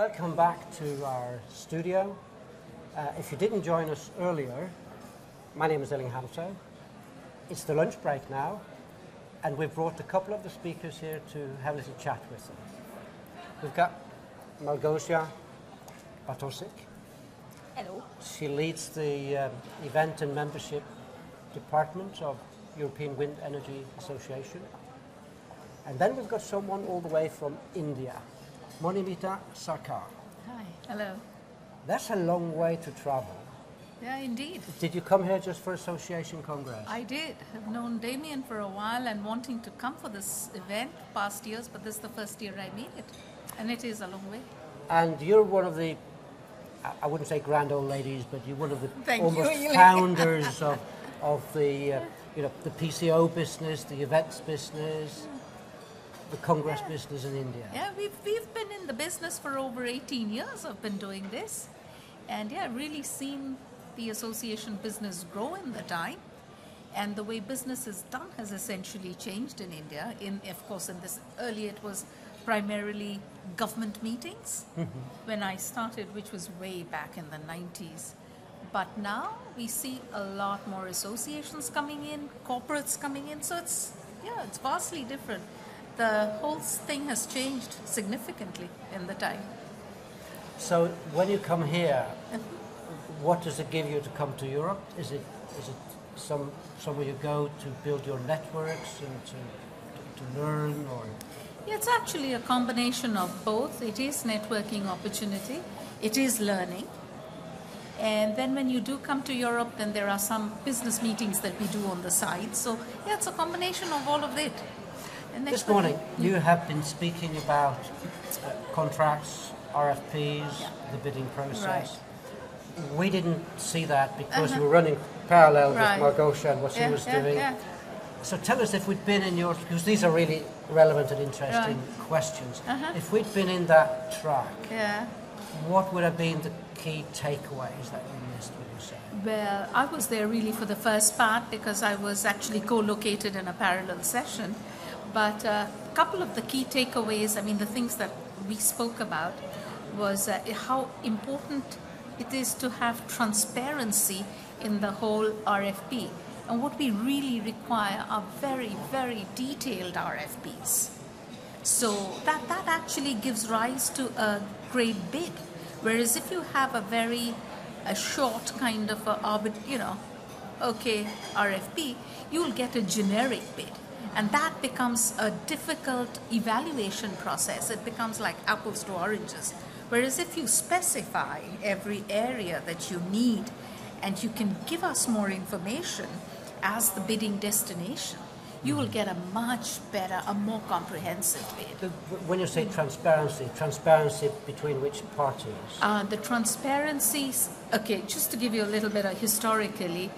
Welcome back to our studio. If you didn't join us earlier, my name is Elling Hamso. It's the lunch break now, and we've brought a couple of the speakers here to have a little chat with them. We've got Malgosia Bartosik. Hello. She leads the event and membership department of European Wind Energy Association. And then we've got someone all the way from India, Monimita Sarkar. Hi. Hello. That's a long way to travel. Yeah, indeed. Did you come here just for Association Congress? I did. I've known Damien for a while and wanting to come for this event past years, but this is the first year I made it. And it is a long way. And you're one of the, I wouldn't say grand old ladies, but you're one of the you. founders of the, the PCO business, the events business, the Congress business in India. Yeah, we've been in the business for over 18 years. I've been doing this. And yeah, really seen the association business grow in the time. And the way business is done has essentially changed in India. Of course, in this earlier it was primarily government meetings when I started, which was way back in the 90s. But now we see a lot more associations coming in, corporates coming in. So it's vastly different. The whole thing has changed significantly in the time. So when you come here, what does it give you to come to Europe? Is it somewhere you go to build your networks and to learn, or? Yeah, it's actually a combination of both. It is networking opportunity, it is learning. And then when you do come to Europe, then there are some business meetings that we do on the side. So yeah, it's a combination of all of it. This morning, you have been speaking about contracts, RFPs, the bidding process. Right. We didn't see that because you were running parallel with Malgosia and what she was doing. Yeah. So tell us, if we'd been in your, because these are really relevant and interesting questions, if we'd been in that track, what would have been the key takeaways that you missed, would you say? Well, I was there really for the first part because I was actually co-located in a parallel session. But a couple of the key takeaways, I mean, the things that we spoke about was how important it is to have transparency in the whole RFP. And what we really require are very, very detailed RFPs. So that actually gives rise to a great bid. Whereas if you have a short kind of RFP, you'll get a generic bid. And that becomes a difficult evaluation process. It becomes like apples to oranges. Whereas if you specify every area that you need and you can give us more information as the bidding destination, you will get a much better, a more comprehensive bid. When you say transparency between which parties? The transparencies, okay, just to give you a little bit of historically,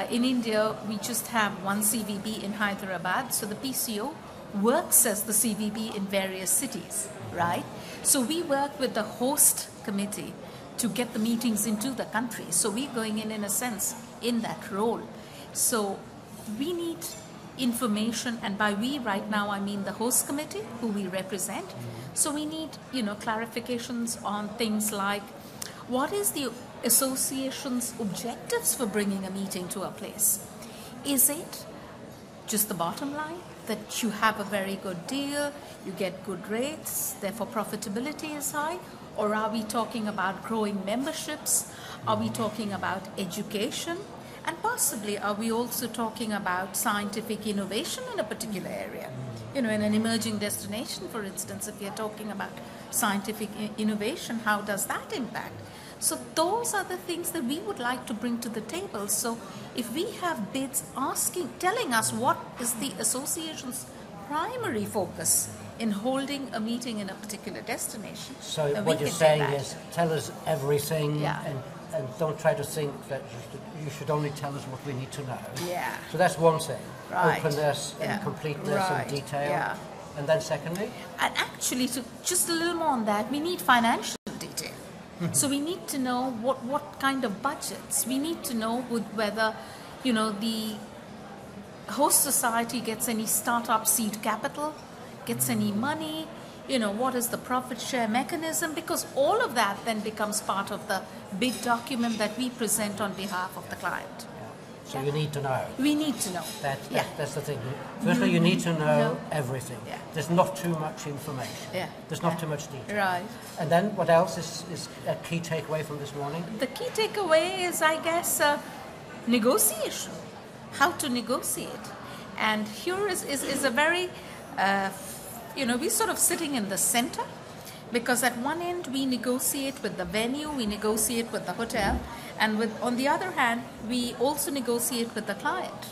in India, we just have one CVB in Hyderabad, so the PCO works as the CVB in various cities, right? So we work with the host committee to get the meetings into the country. So we're going in a sense, in that role. So we need information, and by we right now I mean the host committee, who we represent. So we need, clarifications on things like, what is the association's objectives for bringing a meeting to a place? Is it just the bottom line, that you have a very good deal, you get good rates, therefore profitability is high? Or are we talking about growing memberships? Are we talking about education? And possibly are we also talking about scientific innovation in a particular area? In an emerging destination, for instance, if you're talking about scientific innovation, how does that impact? So those are the things that we would like to bring to the table. So if we have bids telling us what is the association's primary focus in holding a meeting in a particular destination. So what you're saying is, tell us everything and don't try to think that you should only tell us what we need to know. Yeah. So that's one thing, right. Openness and completeness and detail. Yeah. And then secondly? And actually, to just a little more on that, we need financial detail. So we need to know what kind of budgets. We need to know whether, the host society gets any startup seed capital, gets any money, what is the profit share mechanism, because all of that then becomes part of the bid document that we present on behalf of the client. So you need to know. We need to know. That's the thing. Firstly, you need to know everything. Yeah. There's not too much information. Yeah. There's not too much detail. Right. And then what else is a key takeaway from this morning? The key takeaway is, I guess, negotiation. How to negotiate. And here is a very, we're sort of sitting in the center, because at one end we negotiate with the venue, we negotiate with the hotel, and on the other hand, we also negotiate with the client,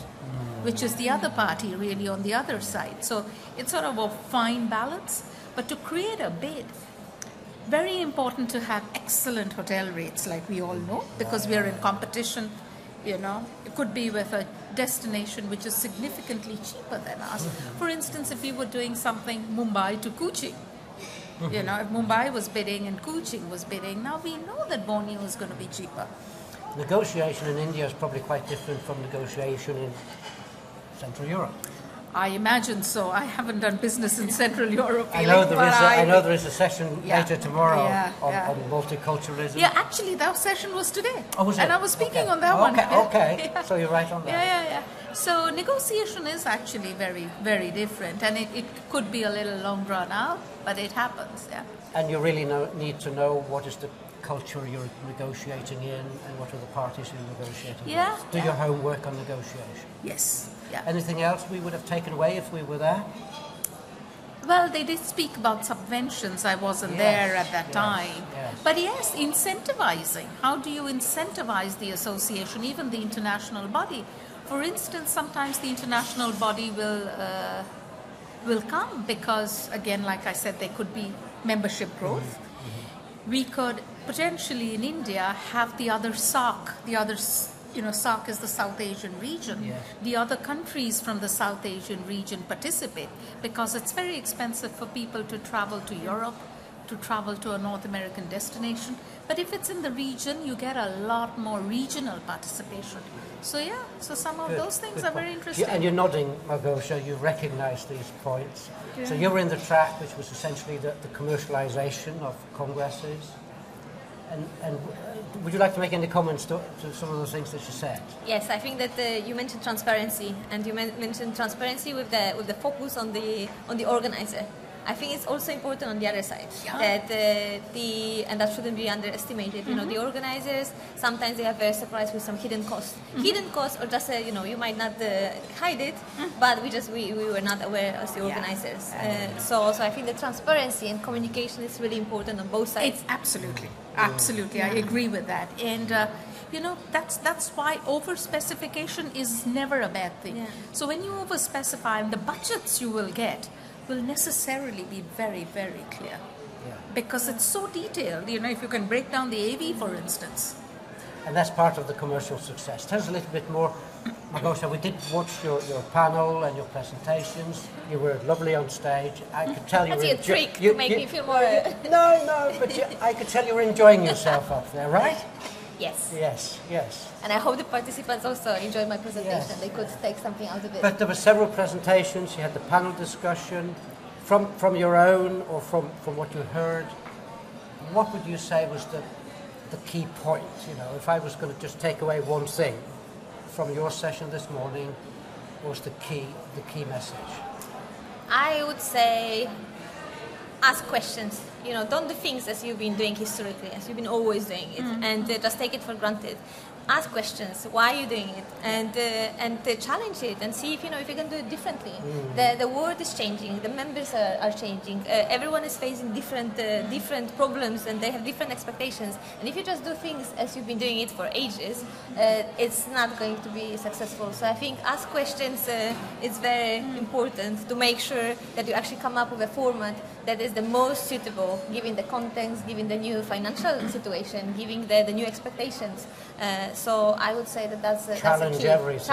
which is the other party really on the other side. So it's sort of a fine balance. But to create a bid, very important to have excellent hotel rates, like we all know, because we are in competition. It could be with a destination which is significantly cheaper than us. For instance, if we were doing something Mumbai to Kochi, if Mumbai was bidding and Kochi was bidding, now we know that Borneo is going to be cheaper. Negotiation in India is probably quite different from negotiation in Central Europe. I imagine so. I haven't done business in Central Europe. I know there is a session later tomorrow on multiculturalism. Yeah, actually, that session was today. Oh, was it? And I was speaking on that one. Okay. Yeah. So you're right on that. Yeah. So negotiation is actually very, very different, and it could be a little long drawn out, but it happens. Yeah. And you really need to know what is the culture you're negotiating in and what are the parties you're negotiating with. Do your homework on negotiation. Yes. Yeah. Anything else we would have taken away if we were there? Well, they did speak about subventions. I wasn't there at that time. Yes. But yes, incentivizing. How do you incentivize the association, even the international body? For instance, sometimes the international body will come because, again, like I said, there could be membership growth. We could potentially in India have the other SAARC, SAARC is the South Asian region. Yes. The other countries from the South Asian region participate, because it's very expensive for people to travel to Europe, to travel to a North American destination. But if it's in the region, you get a lot more regional participation. So some of those things are very interesting. And you're nodding, Malgosia, you recognise these points. Yeah. So you were in the track, which was essentially the commercialisation of congresses. And would you like to make any comments to some of those things that you said? Yes, I think that you mentioned transparency, and you mentioned transparency with the focus on the organizer. I think it's also important on the other side that and that shouldn't be underestimated. The organizers sometimes they are very surprised with some hidden costs. Hidden costs, or just you might not hide it, but we were not aware as the organizers. So I think the transparency and communication is really important on both sides. It's absolutely. I agree with that, and. That's why over-specification is never a bad thing. Yeah. So when you over-specify, the budgets you will get will necessarily be very, very clear. Yeah. Because it's so detailed, if you can break down the AV, for instance. And that's part of the commercial success. Tell us a little bit more. Malgosia, we did watch your panel and your presentations. You were lovely on stage. I could tell you were... That's a trick to make me feel more... No, but I could tell you were enjoying yourself up there, right? Yes. Yes. And I hope the participants also enjoyed my presentation. Yes. They could take something out of it. But there were several presentations. You had the panel discussion. From your own or from what you heard, what would you say was the key point? If I was going to just take away one thing from your session this morning, what was the key message? I would say ask questions. Don't do things as you've been doing historically, as you've been always doing it, and just take it for granted. Ask questions. Why are you doing it? And challenge it and see if you can do it differently. The world is changing. The members are changing. Everyone is facing different problems, and they have different expectations. And if you just do things as you've been doing it for ages, it's not going to be successful. So I think ask questions is very important to make sure that you actually come up with a format that is the most suitable, given the context, given the new financial situation, given the new expectations. So I would say that's a key. Everything.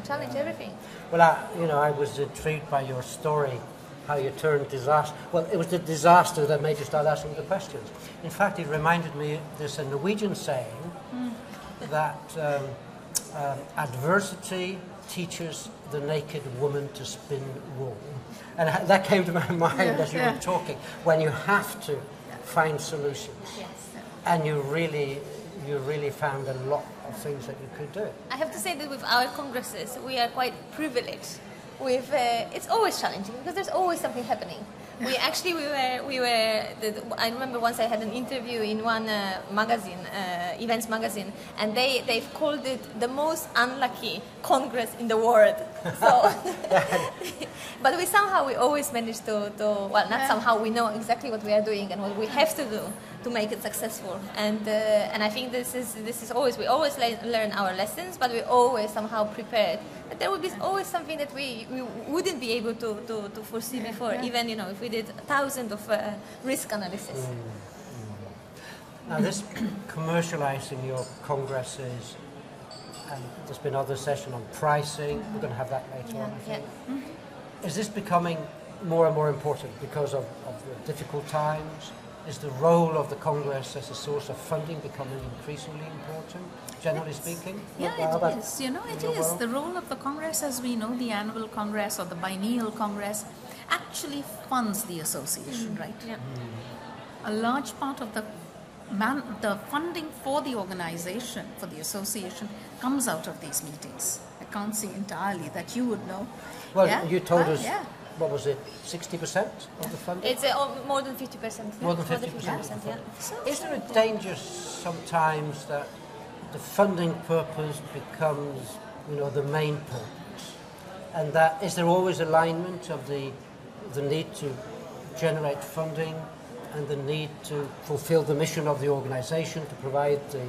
Challenge everything. Well, I was intrigued by your story, how you turned disaster. Well, it was the disaster that made you start asking the questions. In fact, it reminded me, there's a Norwegian saying that adversity teaches the naked woman to spin wool. And that came to my mind as you were talking, when you have to find solutions. Yes. And you really found a lot of things that you could do. I have to say that with our congresses, we are quite privileged. It's always challenging because there's always something happening. I remember once I had an interview in one magazine, events magazine, and they've called it the most unlucky congress in the world. So, but we always manage we know exactly what we are doing and what we have to do to make it successful. And I think this is always, we always learn our lessons, but we always somehow prepared. But there will be always something that we wouldn't be able to foresee before, even if we did 1,000 of risk analysis. Now this commercializing your congresses, and there's been other session on pricing, we're going to have that later on, I think. Is this becoming more and more important because of the difficult times? Is the role of the Congress as a source of funding becoming increasingly important, generally speaking? Yeah, it is. It is. The role of the Congress, as we know, the annual Congress or the biennial Congress, actually funds the association, right? Yeah. A large part of the funding for the organization, for the association, comes out of these meetings. I can't say entirely that you would know. Well, you told us. What was it, 60% of the funding? It's more than 50%. More than 50%, yeah. Is there a danger sometimes that the funding purpose becomes, the main purpose? And that is there always alignment of the need to generate funding and the need to fulfill the mission of the organization, to provide the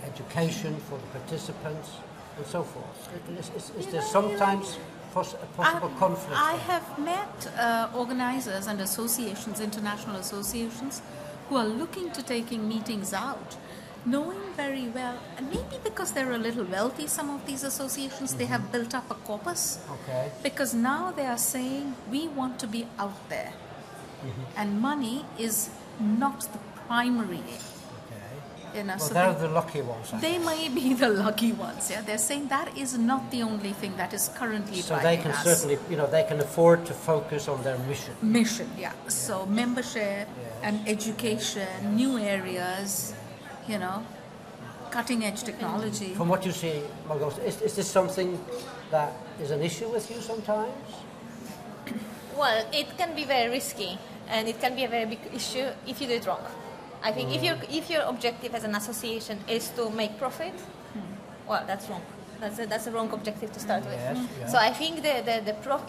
education for the participants and so forth? Is there sometimes a possible conflict? I have met organizers and associations, international associations, who are looking to taking meetings out, knowing very well, and maybe because they're a little wealthy, some of these associations, they have built up a corpus. Okay. Because now they are saying, we want to be out there. And money is not the primary aim. Well, so they're the lucky ones. They may be the lucky ones. Yeah, they're saying that is not the only thing that is currently driving us. So they can certainly, they can afford to focus on their mission. Yeah. So membership and education, new areas, cutting edge technology. From what you see, Malgosia, is this something that is an issue with you sometimes? Well, it can be very risky, and it can be a very big issue if you do it wrong. I think if your objective as an association is to make profit, well, that's wrong. That's a wrong objective to start with. So I think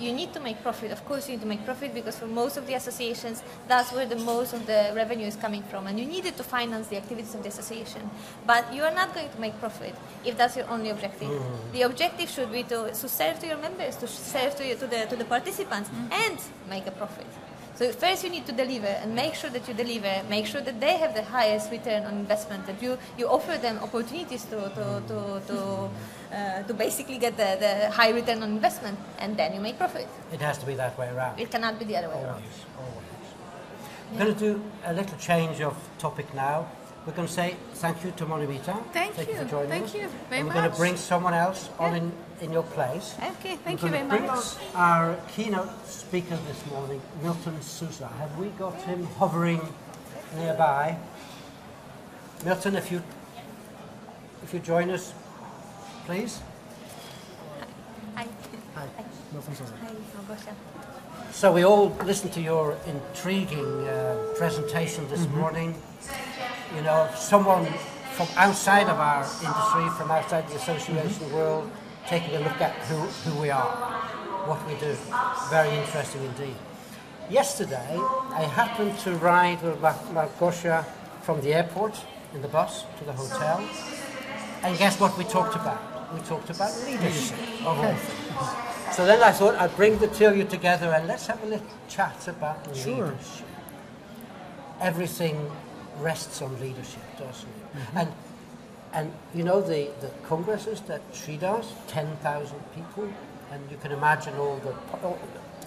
you need to make profit. Of course, you need to make profit because for most of the associations, that's where the most of the revenue is coming from, and you need it to finance the activities of the association. But you are not going to make profit if that's your only objective. The objective should be to serve to your members, to serve to the participants, and make a profit. So first you need to deliver and make sure that you deliver, make sure that they have the highest return on investment, that you offer them opportunities to basically get the high return on investment, and then you make profit. It has to be that way around. It cannot be the other way around. Always. I'm going to do a little change of topic now. We're going to say thank you to Monimita. Thank you for joining us. Thank you very much. We're going to bring someone else on in your place. Okay, thank you very much. Our keynote speaker this morning, Milton Sousa. Have we got him hovering nearby? Milton, if you join us, please. Hi. Milton Sousa. Hi, Malgosia. So we all listened to your intriguing presentation this morning. Someone from outside of our industry, from outside the association world, taking a look at who we are, what we do. Very interesting indeed. Yesterday, I happened to ride with Malgosia from the airport in the bus to the hotel, and guess what we talked about? We talked about leadership of all things. So then I thought I'd bring the two of you together and let's have a little chat about leadership. Everything rests on leadership, doesn't it? And the congresses that she does, 10,000 people, and you can imagine all the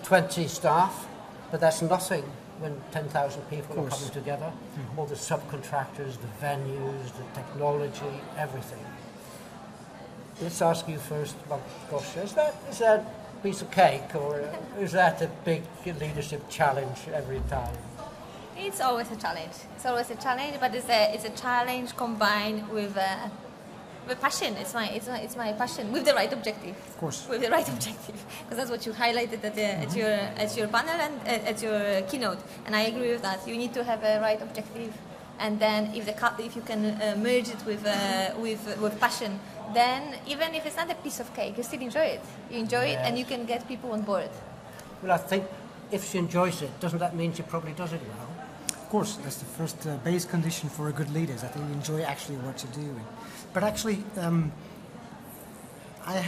20 staff, but that's nothing when 10,000 people are coming together. All the subcontractors, the venues, the technology, everything. let's ask you first, Malgosia. Is that a piece of cake, or is that a big leadership challenge every time? It's always a challenge. It's always a challenge, but it's a challenge combined with passion. It's my passion with the right objective. Of course. With the right objective, because that's what you highlighted at your panel and at your keynote. And I agree with that. You need to have a right objective, and then if you can merge it with passion, then even if it's not a piece of cake, you still enjoy it. You enjoy it, and you can get people on board. Well, I think if she enjoys it, doesn't that mean she probably does it well? Of course, that's the first base condition for a good leader, is that they enjoy actually what you're doing. But actually, I've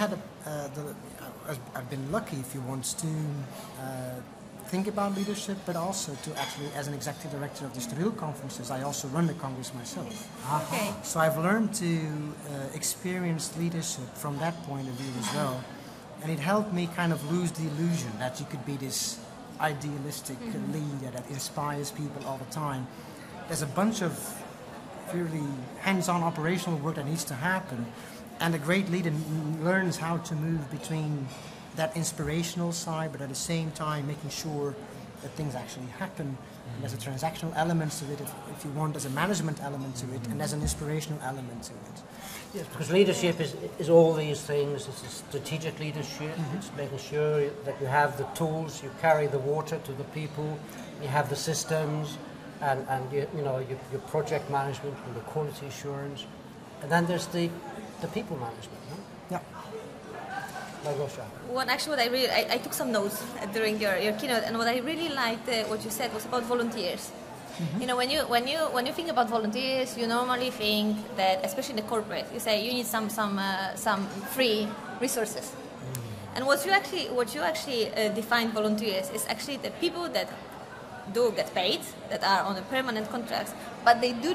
been lucky, if you want, to think about leadership, but also to actually, as an executive director of the Estoril conferences, I also run the congress myself. Okay. So I've learned to experience leadership from that point of view as well, and it helped me kind of lose the illusion that you could be this idealistic leader that inspires people all the time. There's a bunch of really hands-on operational work that needs to happen, and a great leader learns how to move between that inspirational side, but at the same time making sure that things actually happen. And there's a transactional element to it, if you want, there's a management element to it, and there's an inspirational element to it. Yes, because leadership is all these things. It's a strategic leadership. It's making sure that you have the tools, you carry the water to the people, you have the systems, and your project management and the quality assurance, and then there's the people management. No? Yeah. Malgosia. I took some notes during your keynote, and what I really liked what you said was about volunteers. You know, when you think about volunteers, you normally think that, especially in the corporate, you say you need some free resources. And what you actually define volunteers is actually the people that do get paid, that are on a permanent contract, but they do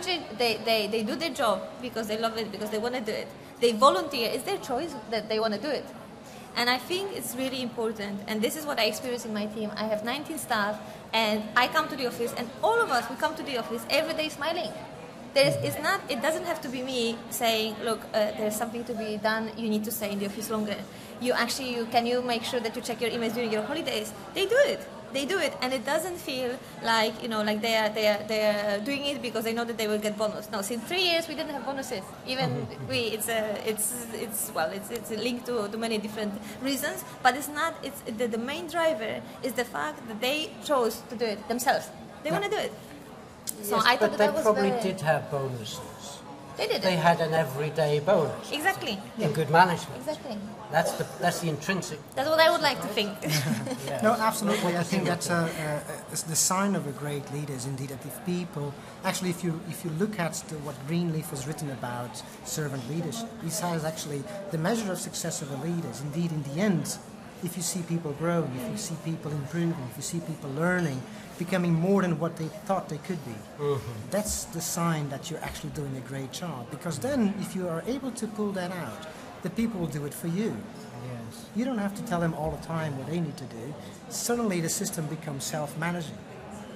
their job because they love it, because they want to do it. They volunteer. It's their choice that they want to do it. And I think it's really important, and this is what I experience in my team. I have 19 staff, and I come to the office, and all of us, we come to the office every day smiling. It doesn't have to be me saying, look, there's something to be done, you need to stay in the office longer. Can you make sure that you check your emails during your holidays? They do it, and it doesn't feel like they are doing it because they know that they will get bonus. No, since 3 years we didn't have bonuses. Even it's linked to many different reasons, but it's not. It's the main driver is the fact that they chose to do it themselves. They want to do it. So yes, I thought but that they was probably very... did have bonuses. They did. They had an everyday bonus. Exactly. In good management. Exactly. That's the intrinsic. That's what I would like to think. Yes. No, absolutely. I think that's the sign of a great leader is indeed that if people actually, if you look at what Greenleaf has written about servant leadership, he says actually the measure of success of a leader is indeed in the end, if you see people growing, if you see people improving, if you see people learning, becoming more than what they thought they could be. That's the sign that you're actually doing a great job. Because then, if you are able to pull that out, the people will do it for you. Yes. You don't have to tell them all the time what they need to do. Suddenly the system becomes self-managing.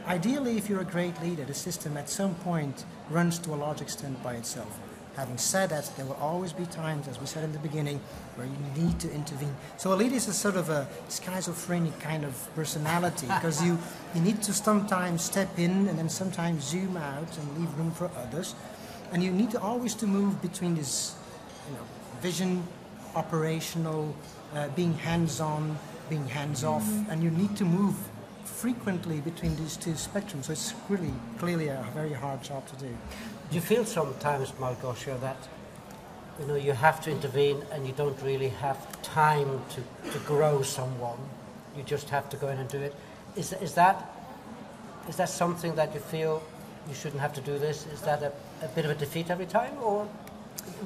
Ideally, if you're a great leader, the system at some point runs to a large extent by itself. Having said that, there will always be times, as we said in the beginning, where you need to intervene. So a leader is a sort of a schizophrenic kind of personality, because you need to sometimes step in and then sometimes zoom out and leave room for others. And you need to always to move between this vision, operational, being hands-on, being hands-off, and you need to move frequently between these two spectrums. So it's really, clearly a very hard job to do. Do you feel sometimes, Malgosia, that you have to intervene and you don't really have time to grow someone? You just have to go in and do it. Is that something that you feel you shouldn't have to do this? Is that a bit of a defeat every time, or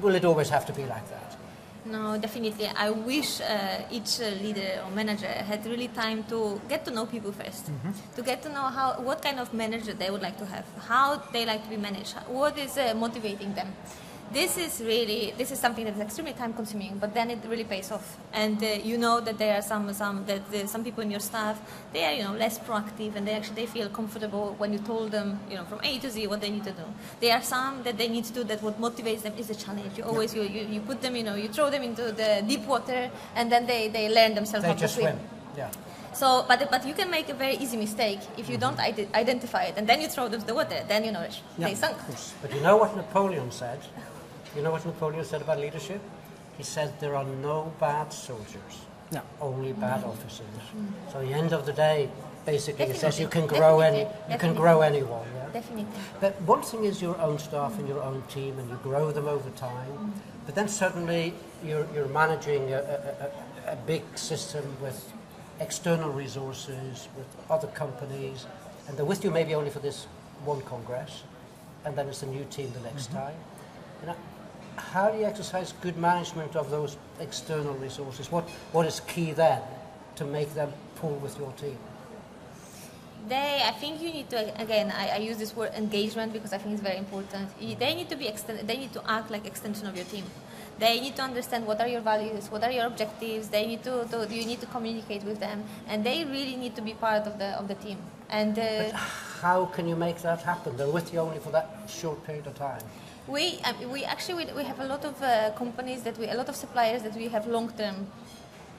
will it always have to be like that? No, definitely. I wish each leader or manager had really time to get to know people first, to get to know what kind of manager they would like to have, how they like to be managed, what is motivating them. This is something that's extremely time consuming, but then it really pays off. And you know that there are some people in your staff, they are less proactive, and they feel comfortable when you told them from A to Z what they need to do. There are some that they need to do that what motivates them is the challenge. You always you put them you throw them into the deep water, and then they learn themselves how to swim. Yeah. So, but you can make a very easy mistake if you don't identify it, and then you throw them to the water. Then they sunk. But you know what Napoleon said? You know what Napoleon said about leadership? He said there are no bad soldiers, only bad officers. So at the end of the day, basically, it says you can grow anyone. Yeah? Definitely. But one thing is your own staff and your own team, and you grow them over time. But then suddenly you're managing a big system with external resources, with other companies, and they're with you maybe only for this one congress, and then it's a new team the next time. How do you exercise good management of those external resources? What is key then to make them pull with your team? I think you need to, again, I use this word engagement because I think it's very important. They need to be they need to act like extension of your team. They need to understand what are your values, what are your objectives. You need to communicate with them, and they really need to be part of the team. And but how can you make that happen? They're with you only for that short period of time. We have a lot of companies a lot of suppliers that we have long-term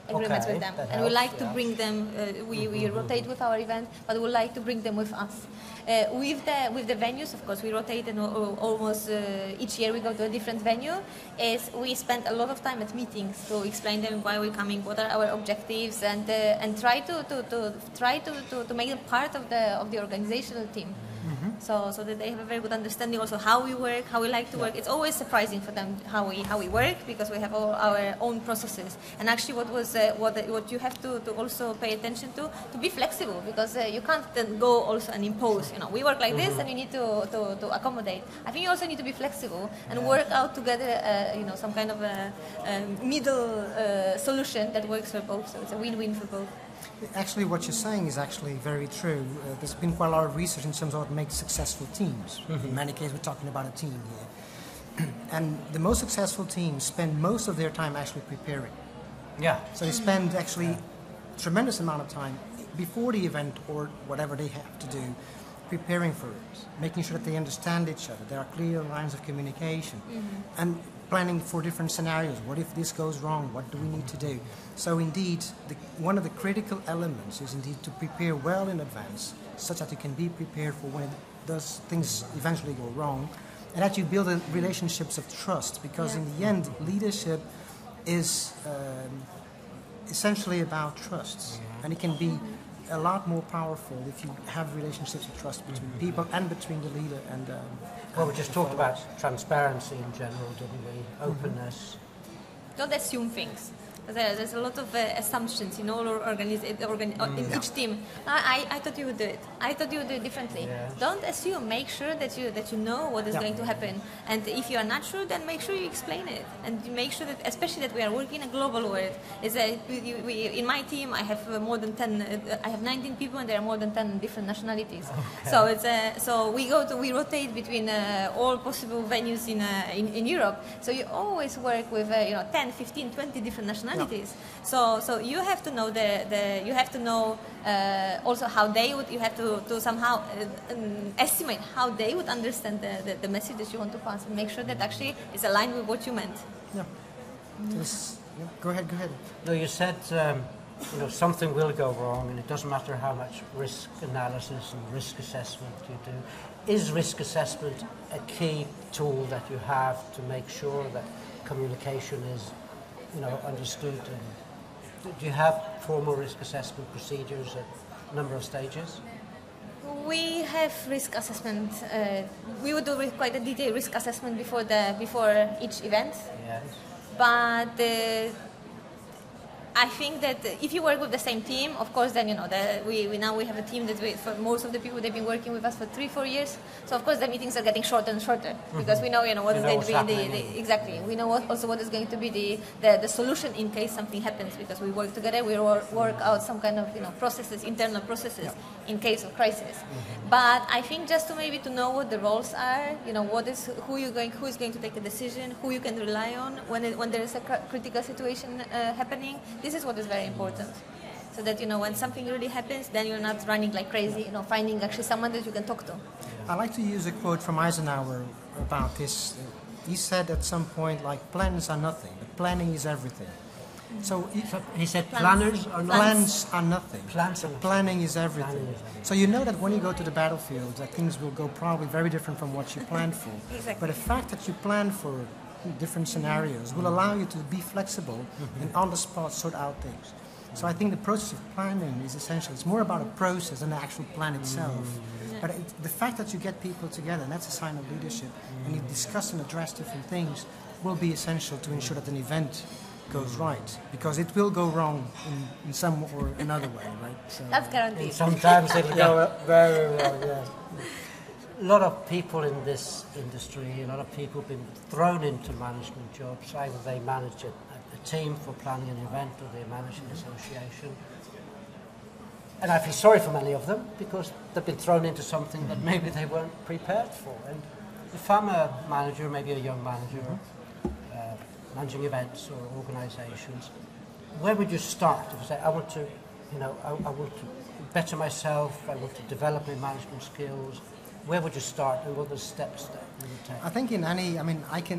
agreements with them, and we like to bring them. We rotate with our event, but we like to bring them with us. With the venues, of course, we rotate, and almost each year we go to a different venue. We spend a lot of time at meetings to explain them why we're coming, what are our objectives, and try to make them part of the organizational team. So that they have a very good understanding also how we work, how we like to work. It's always surprising for them how we work, because we have all our own processes. And actually, what you have to also pay attention to be flexible, because you can't then go also and impose. We work like this, and you need to accommodate. I think you also need to be flexible and work out together. Some kind of a middle solution that works for both. So it's a win-win for both. Actually, what you're saying is actually very true. There's been quite a lot of research in terms of what makes successful teams. In many cases, we're talking about a team here. And the most successful teams spend most of their time actually preparing. Yeah. So they spend actually a tremendous amount of time before the event or whatever they have to do, preparing for it, making sure that they understand each other. There are clear lines of communication. And planning for different scenarios. What if this goes wrong? What do we need to do? So indeed, one of the critical elements is indeed to prepare well in advance, such that you can be prepared for when things eventually go wrong, and that you build relationships of trust, because in the end, leadership is essentially about trust, and it can be a lot more powerful if you have relationships of trust between people and between the leader and well, we just talked about transparency in general, didn't we? Openness. Don't assume things. There's a lot of assumptions in all in each team. I thought you would do it. I thought you would do it differently. Yeah. Don't assume. Make sure that you know what is going to happen. And if you are not sure, then make sure you explain it. And make sure that, especially that we are working in a global world. In my team, I have more than 10. I have 19 people, and there are more than 10 different nationalities. Okay. So we rotate between all possible venues in Europe. So you always work with 10, 15, 20 different nationalities. So you have to know you have to know also how they would. You have to somehow estimate how they would understand the message that you want to pass, and make sure that actually is aligned with what you meant. Yeah. Go ahead. No, you said something will go wrong, and it doesn't matter how much risk analysis and risk assessment you do. Is risk assessment a key tool that you have to make sure that communication is understood? And do you have formal risk assessment procedures at a number of stages? We have risk assessment. We would do quite a detailed risk assessment before each event. Yes. But I think that if you work with the same team, of course, then we now have a team that for most of the people they've been working with us for 3-4 years. So of course the meetings are getting shorter and shorter because we know what is going to be exactly. We know also what is going to be the solution in case something happens because we work together. We work out some kind of processes, internal processes in case of crisis. But I think just to know what the roles are, who is going to take a decision, who you can rely on when there is a critical situation happening. This is what is very important, so that when something really happens, then you're not running like crazy. Finding actually someone that you can talk to. I like to use a quote from Eisenhower about this. He said at some point, like, plans are nothing, but planning is everything. So he said plans are nothing. Planning is everything. So you know that when you go to the battlefield, that things will go probably very different from what you planned for. Exactly. But the fact that you plan for different scenarios will allow you to be flexible and on the spot sort out things. So I think the process of planning is essential. It's more about a process than the actual plan itself. But the fact that you get people together, and that's a sign of leadership, and you discuss and address different things will be essential to ensure that an event goes right, because it will go wrong in some or another way, right? So that's guaranteed. Sometimes it'll go very wrong, yes. A lot of people in this industry, a lot of people have been thrown into management jobs. Either they manage a team for planning an event or they manage an association. And I feel sorry for many of them because they've been thrown into something that maybe they weren't prepared for. And if I'm a manager, maybe a young manager, managing events or organizations, where would you start? If you say, I want to better myself, I want to develop my management skills, where would you start and what are the steps that you would take? I think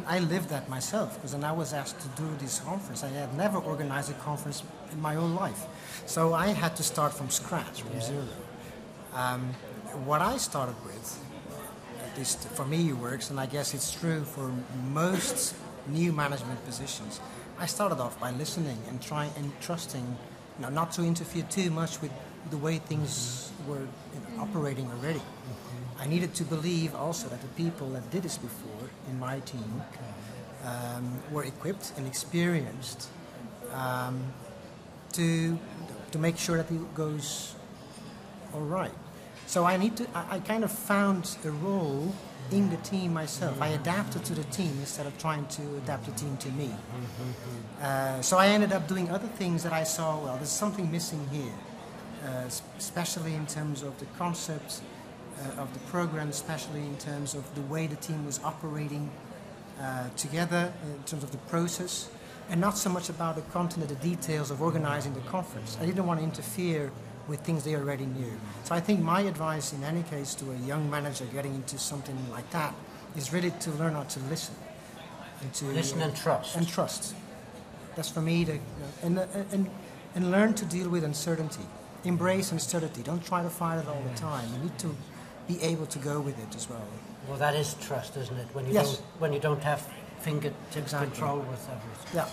I lived that myself, because when I was asked to do this conference, I had never organized a conference in my own life. So I had to start from scratch, from zero. What I started with, at least for me it works, and I guess it's true for most new management positions, I started off by listening and trying and trusting, not to interfere too much with the way things were operating already. I needed to believe also that the people that did this before in my team were equipped and experienced to make sure that it goes all right. So I kind of found a role in the team myself. I adapted to the team instead of trying to adapt the team to me. So I ended up doing other things that I saw, well, there's something missing here, especially in terms of the concept of the program, especially in terms of the way the team was operating together, in terms of the process, and not so much about the content or the details of organizing the conference. I didn't want to interfere with things they already knew. So I think my advice in any case to a young manager getting into something like that is really to learn how to listen. And to listen and trust. And trust. That's for me, and learn to deal with uncertainty. Embrace uncertainty. Don't try to fight it all the time. You need to be able to go with it as well. Well, that is trust, isn't it? When you don't have fingertips control with everything. Yeah.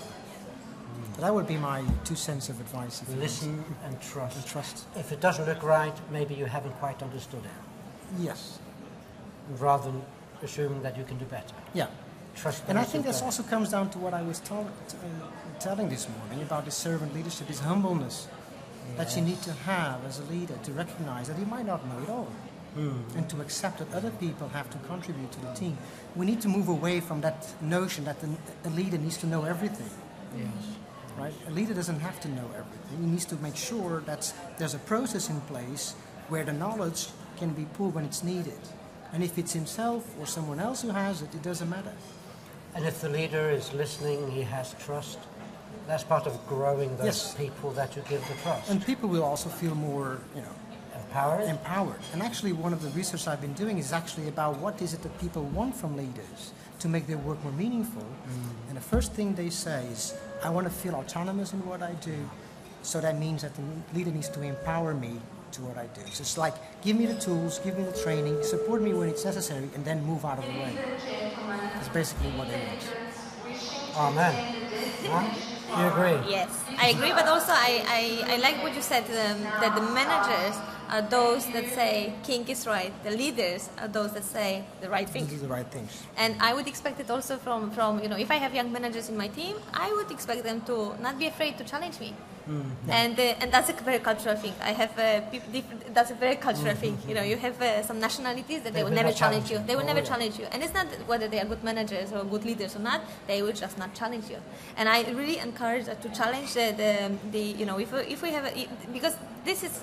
That would be my 2 cents of advice. Listen and trust. And trust. If it doesn't look right, maybe you haven't quite understood it. Yes. Rather than assuming that you can do better. Yeah. Trust. And I think this also comes down to what I was telling this morning about the servant leadership, is humbleness. Yes. That you need to have as a leader, to recognize that you might not know it all. And to accept that other people have to contribute to the team. We need to move away from that notion that a leader needs to know everything. Yes. Right? A leader doesn't have to know everything. He needs to make sure that there's a process in place where the knowledge can be pulled when it's needed. And if it's himself or someone else who has it, it doesn't matter. And if the leader is listening, he has trust. That's part of growing those Yes. people that you give the trust. And people will also feel more, empowered. And actually, one of the research I've been doing is actually about what is it that people want from leaders to make their work more meaningful. And the first thing they say is, I want to feel autonomous in what I do. So that means that the leader needs to empower me to what I do. So it's like, give me the tools, give me the training, support me when it's necessary, and then move out of the way. That's basically what it is. Amen. You agree? Yes, I agree, but also I like what you said, that the managers are those that say king is right. The leaders are those that say the right things. Do the right things. And I would expect it also from if I have young managers in my team, I would expect them to not be afraid to challenge me. And that's a very cultural thing. I have that's a very cultural thing. You know, you have some nationalities that they will never challenge you. They will never challenge you, and it's not whether they are good managers or good leaders or not. They will just not challenge you. And I really encourage to challenge the you know, if we have because this is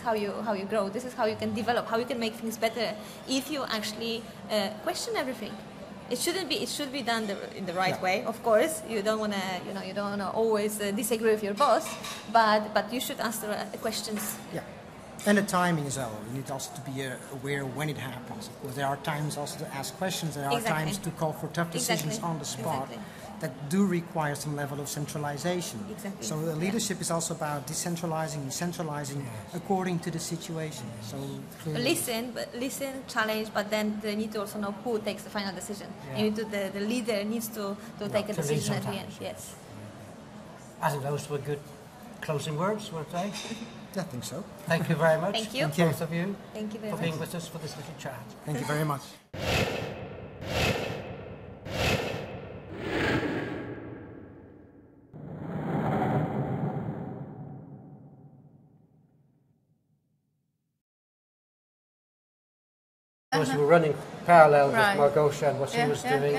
how you grow. This is how you can develop. How you can make things better if you actually question everything. It should be done in the right way. Of course, you don't want to always disagree with your boss, but you should answer the questions. Yeah, and the timing as well. You need also to be aware when it happens. Of course, there are times also to ask questions. There are times to call for tough decisions on the spot. That do require some level of centralization. Exactly. So the leadership is also about decentralizing according to the situation. So listen, challenge, but then they need to also know who takes the final decision. You need to, the leader needs to take a decision at the end. Yes. I think those were good closing words, would I say? I think so. Thank you very much. Thank you. Both of you. Thank you very for much being with us for this little chat. Thank you very much. You were running parallel with Malgosia and what she was doing.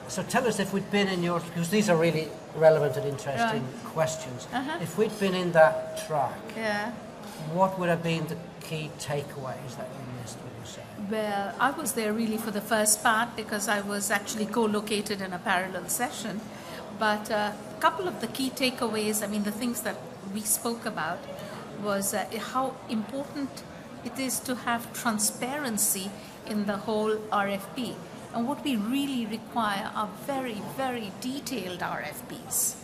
So tell us, if we'd been in yours, because these are really relevant and interesting questions. If we'd been in that track, what would have been the key takeaways that you missed, would you say? Well, I was there really for the first part because I was actually co-located in a parallel session. But a couple of the key takeaways, I mean, the things that we spoke about was how important it is to have transparency in the whole RFP. And what we really require are very, very detailed RFPs.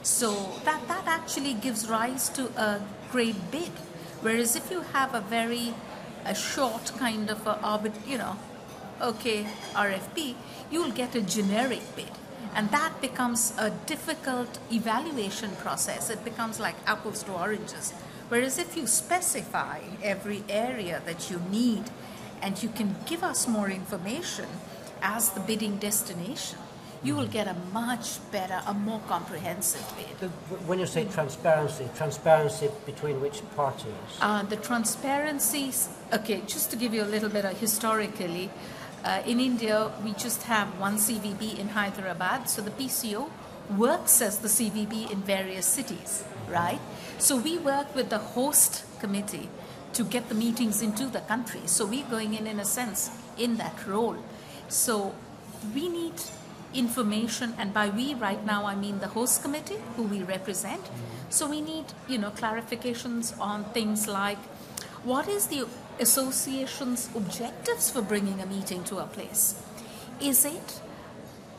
So that actually gives rise to a great bid. Whereas if you have a short kind of RFP, you'll get a generic bid. And that becomes a difficult evaluation process. It becomes like apples to oranges. Whereas if you specify every area that you need and you can give us more information as the bidding destination, you will get a much better, a more comprehensive bid. When you say transparency between which parties? The transparencies, okay, just to give you a little bit of historically, in India we just have one CVB in Hyderabad, so the PCO works as the CVB in various cities, right? So we work with the host committee to get the meetings into the country. So we're going in a sense, in that role. So we need information, and by we right now I mean the host committee who we represent. So we need, clarifications on things like what is the association's objectives for bringing a meeting to a place? Is it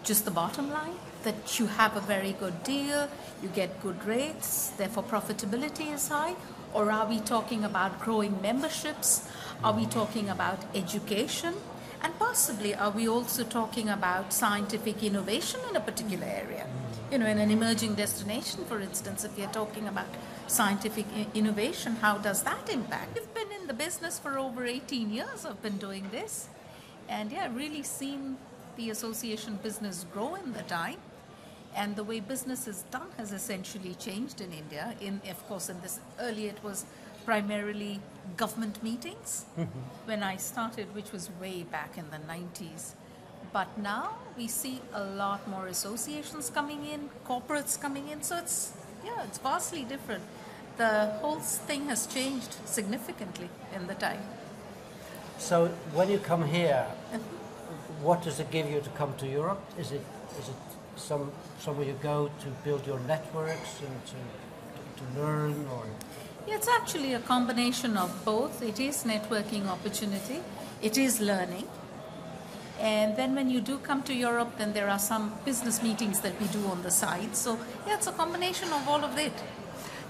just the bottom line, that you have a very good deal, you get good rates, therefore profitability is high? Or are we talking about growing memberships? Are we talking about education? And possibly are we also talking about scientific innovation in a particular area? In an emerging destination, for instance, if you're talking about scientific innovation, how does that impact? We've been in the business for over 18 years, I've been doing this. And really seen the association business grow in the time. And the way business is done has essentially changed in India. Of course, earlier it was primarily government meetings when I started, which was way back in the 90s. But now we see a lot more associations coming in, corporates coming in. So it's vastly different. The whole thing has changed significantly in the time. So when you come here, what does it give you to come to Europe? Is it somewhere you go to build your networks and to learn, or? Yeah, it's actually a combination of both. It is networking opportunity, it is learning, and then when you do come to Europe, then there are some business meetings that we do on the side. So it's a combination of all of it.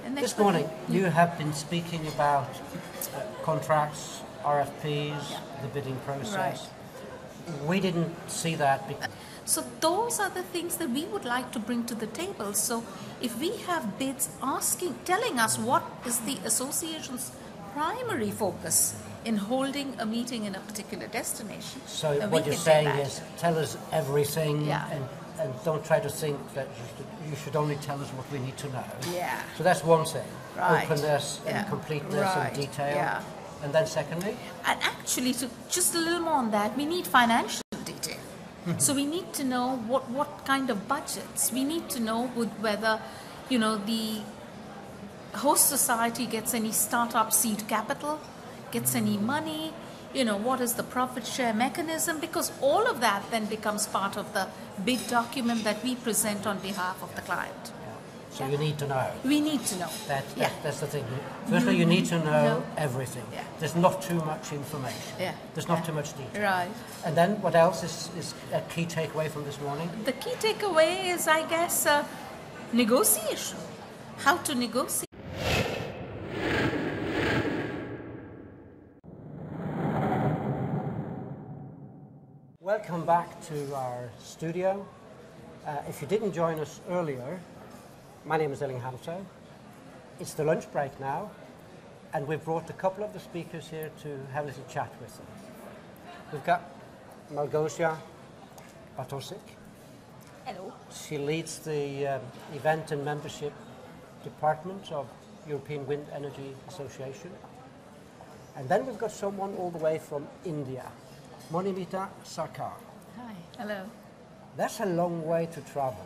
And this morning you have been speaking about contracts, RFPs, the bidding process. Right. We didn't see that. So those are the things that we would like to bring to the table. So if we have bids telling us what is the association's primary focus in holding a meeting in a particular destination. So what you're saying is, tell us everything, and and don't try to think that you should only tell us what we need to know. Yeah. So that's one thing. Right. Openness Yeah. and completeness Right. and detail. Yeah. And then secondly? And actually, to just a little more on that, we need financial detail. So we need to know what kind of budgets. We need to know whether, the host society gets any startup seed capital, gets any money, what is the profit share mechanism, because all of that then becomes part of the big document that we present on behalf of the client. So you need to know. We need to know. That's the thing. Firstly, you need to know everything. Yeah. There's not too much information. Yeah. There's not too much detail. Right. And then what else is a key takeaway from this morning? The key takeaway is, I guess, negotiation. How to negotiate. Welcome back to our studio. If you didn't join us earlier, my name is Elling Hamso. It's the lunch break now, and we've brought a couple of the speakers here to have a little chat with them. We've got Malgosia Bartosik. Hello. She leads the event and membership department of European Wind Energy Association. And then we've got someone all the way from India, Monimita Sarkar. Hi. Hello. That's a long way to travel.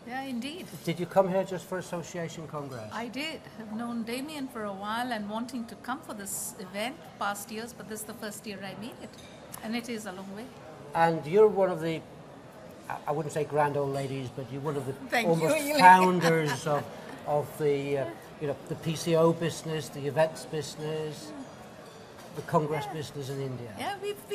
Yeah, indeed. Did you come here just for Association Congress? I did. I've known Damien for a while and wanting to come for this event past years, but this is the first year I made it. And it is a long way. And you're one of the, I wouldn't say grand old ladies, but you're one of the Thank almost you. founders of the, the PCO business, the events business, the Congress business in India. Yeah, we've